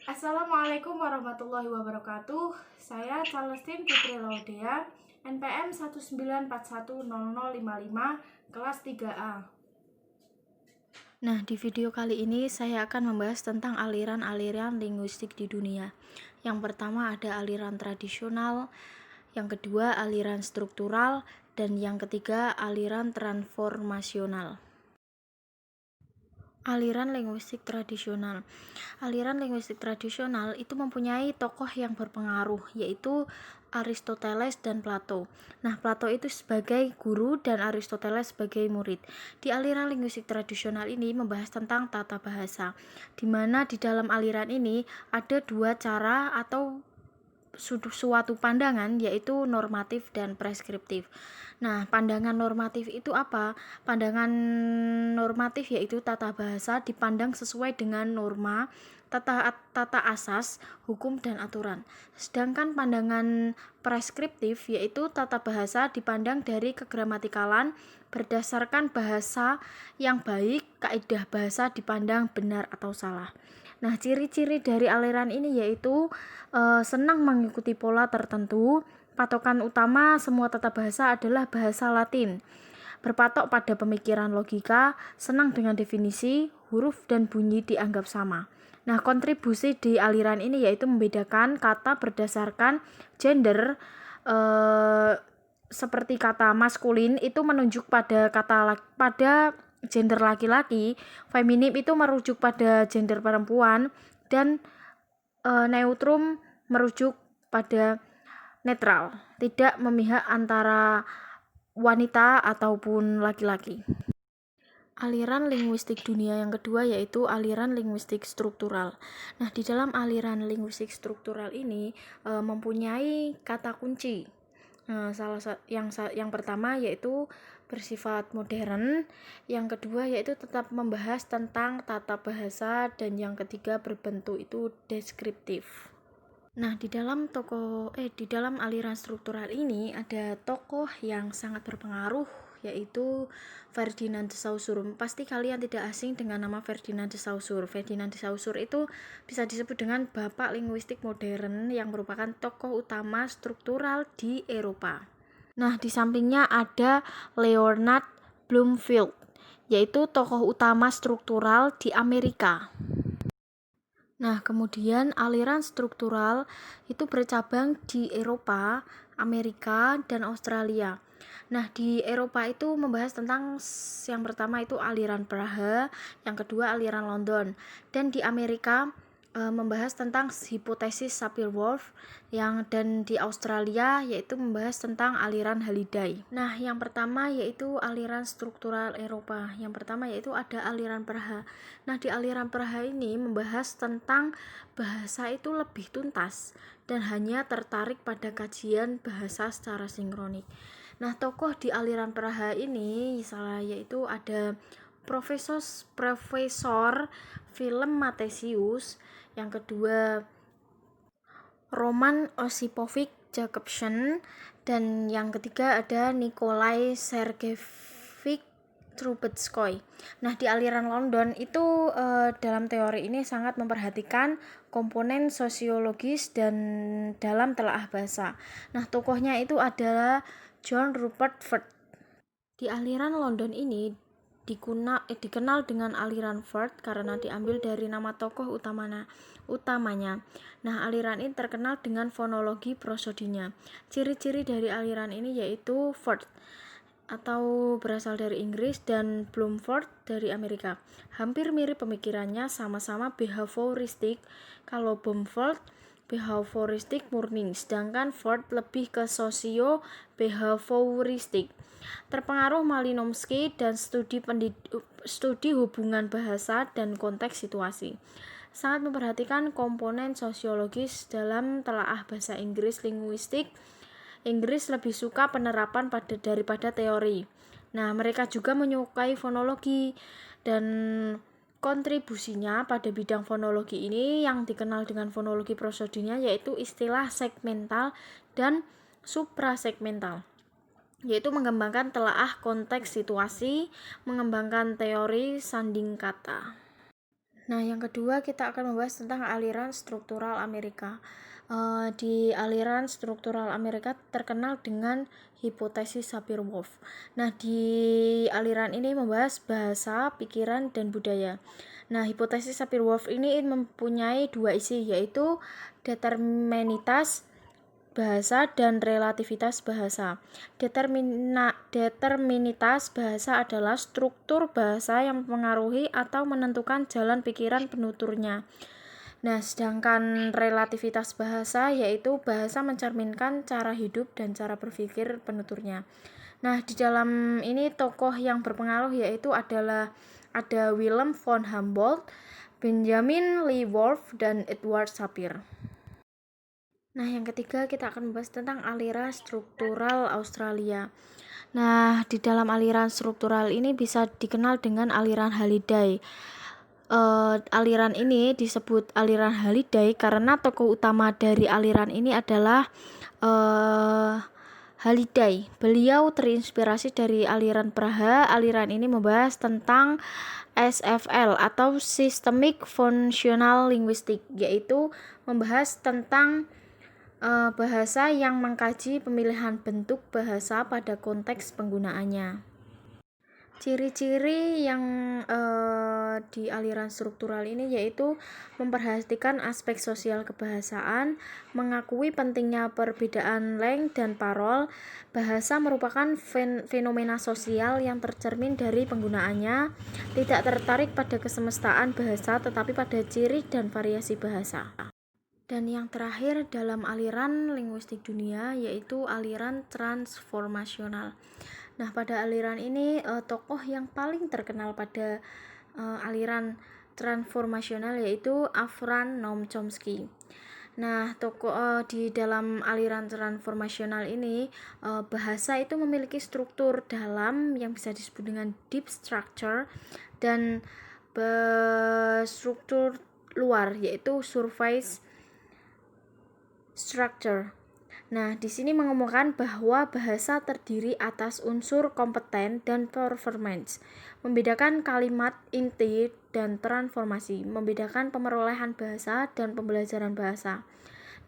Assalamualaikum warahmatullahi wabarakatuh. Saya Celestine Putri Laudea, NPM 194100055, kelas 3A. Nah, di video kali ini saya akan membahas tentang aliran-aliran linguistik di dunia. Yang pertama ada aliran tradisional, yang kedua aliran struktural, dan yang ketiga aliran transformasional. Aliran linguistik tradisional. Aliran linguistik tradisional itu mempunyai tokoh yang berpengaruh, yaitu Aristoteles dan Plato. Nah, Plato itu sebagai guru dan Aristoteles sebagai murid. Di aliran linguistik tradisional ini membahas tentang tata bahasa, di mana di dalam aliran ini ada dua cara atau suatu pandangan, yaitu normatif dan preskriptif. Nah, pandangan normatif itu apa? Pandangan normatif yaitu tata bahasa dipandang sesuai dengan norma, tata asas, hukum, dan aturan. Sedangkan pandangan preskriptif yaitu tata bahasa dipandang dari kegramatikalan berdasarkan bahasa yang baik, kaidah bahasa dipandang benar atau salah. Nah, ciri-ciri dari aliran ini yaitu senang mengikuti pola tertentu. Patokan utama semua tata bahasa adalah bahasa Latin. Berpatok pada pemikiran logika, senang dengan definisi, huruf dan bunyi dianggap sama. Nah, kontribusi di aliran ini yaitu membedakan kata berdasarkan gender. Seperti kata maskulin itu menunjuk pada gender laki-laki, feminim itu merujuk pada gender perempuan, dan neutrum merujuk pada netral, tidak memihak antara wanita ataupun laki-laki. Aliran linguistik dunia yang kedua yaitu aliran linguistik struktural. Nah, di dalam aliran linguistik struktural ini mempunyai kata kunci. Yang pertama yaitu bersifat modern, yang kedua yaitu tetap membahas tentang tata bahasa, dan yang ketiga berbentuk itu deskriptif. Nah, di dalam aliran struktural ini ada tokoh yang sangat berpengaruh, yaitu Ferdinand de Saussure. Pasti kalian tidak asing dengan nama Ferdinand de Saussure. Ferdinand de Saussure itu bisa disebut dengan bapak linguistik modern yang merupakan tokoh utama struktural di Eropa. Nah, di sampingnya ada Leonard Bloomfield, yaitu tokoh utama struktural di Amerika. Nah, kemudian aliran struktural itu bercabang di Eropa, Amerika, dan Australia. Nah, di Eropa itu membahas tentang yang pertama itu aliran Praha, yang kedua aliran London, dan di Amerika membahas tentang hipotesis Sapir-Whorf, dan di Australia yaitu membahas tentang aliran Halliday. Nah, yang pertama yaitu aliran struktural Eropa. Yang pertama yaitu ada aliran Praha. Nah, di aliran Praha ini membahas tentang bahasa itu lebih tuntas dan hanya tertarik pada kajian bahasa secara sinkronik. Nah, tokoh di aliran Praha ini yaitu ada Profesor Film Mathesius, yang kedua Roman Osipovic Jacobson, dan yang ketiga ada Nikolai Sergeyevich Trubetskoy. Nah, di aliran London itu dalam teori ini sangat memperhatikan komponen sosiologis dan dalam telaah bahasa. Nah, tokohnya itu adalah John Rupert Furt. Di aliran London ini dikenal dengan aliran Furt karena diambil dari nama tokoh utamanya. Nah, aliran ini terkenal dengan fonologi prosodinya. Ciri-ciri dari aliran ini yaitu Furt atau berasal dari Inggris dan Bloomfield dari Amerika. Hampir mirip pemikirannya, sama-sama behavioristik. Kalau Bloomfield behavioristik murni, sedangkan Ford lebih ke sosio-behavioristik. Terpengaruh Malinowski dan studi hubungan bahasa dan konteks situasi. Sangat memperhatikan komponen sosiologis dalam telaah bahasa Inggris linguistik. Inggris lebih suka penerapan daripada teori. Nah, mereka juga menyukai fonologi, dan kontribusinya pada bidang fonologi ini yang dikenal dengan fonologi prosodinya yaitu istilah segmental dan suprasegmental, yaitu mengembangkan telaah konteks situasi, mengembangkan teori sanding kata. Nah, yang kedua kita akan membahas tentang aliran struktural Amerika. Di aliran struktural Amerika terkenal dengan hipotesis Sapir-Whorf. Nah, di aliran ini membahas bahasa, pikiran, dan budaya. Nah, hipotesis Sapir-Whorf ini mempunyai dua isi, yaitu determinitas bahasa dan relativitas bahasa. Determinitas bahasa adalah struktur bahasa yang mempengaruhi atau menentukan jalan pikiran penuturnya. Nah, sedangkan relativitas bahasa yaitu bahasa mencerminkan cara hidup dan cara berpikir penuturnya. Nah, di dalam ini tokoh yang berpengaruh yaitu ada Wilhelm von Humboldt, Benjamin Lee Whorf, dan Edward Sapir. Nah, yang ketiga kita akan membahas tentang aliran struktural Australia. Nah, di dalam aliran struktural ini bisa dikenal dengan aliran Halliday. Aliran ini disebut aliran Halliday karena tokoh utama dari aliran ini adalah Halliday. Beliau terinspirasi dari aliran Praha. Aliran ini membahas tentang SFL atau Systemic Functional Linguistics, yaitu membahas tentang bahasa yang mengkaji pemilihan bentuk bahasa pada konteks penggunaannya. Ciri-ciri yang di aliran struktural ini yaitu memperhatikan aspek sosial kebahasaan, mengakui pentingnya perbedaan leng dan parol. Bahasa merupakan fenomena sosial yang tercermin dari penggunaannya, tidak tertarik pada kesemestaan bahasa tetapi pada ciri dan variasi bahasa. Dan yang terakhir dalam aliran linguistik dunia yaitu aliran transformasional. Nah, pada aliran ini tokoh yang paling terkenal pada aliran transformasional yaitu Avram Noam Chomsky. Nah, di dalam aliran transformasional ini bahasa itu memiliki struktur dalam yang bisa disebut dengan deep structure dan struktur luar yaitu surface structure. Nah, di sini mengemukakan bahwa bahasa terdiri atas unsur kompeten dan performance, membedakan kalimat inti dan transformasi, membedakan pemerolehan bahasa dan pembelajaran bahasa.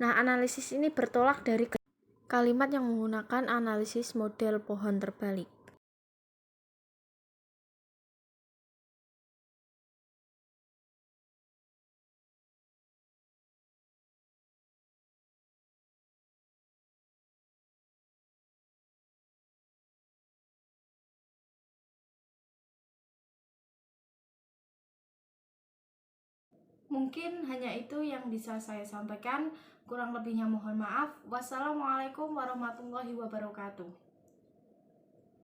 Nah, analisis ini bertolak dari kalimat yang menggunakan analisis model pohon terbalik. Mungkin hanya itu yang bisa saya sampaikan. Kurang lebihnya mohon maaf. Wassalamualaikum warahmatullahi wabarakatuh.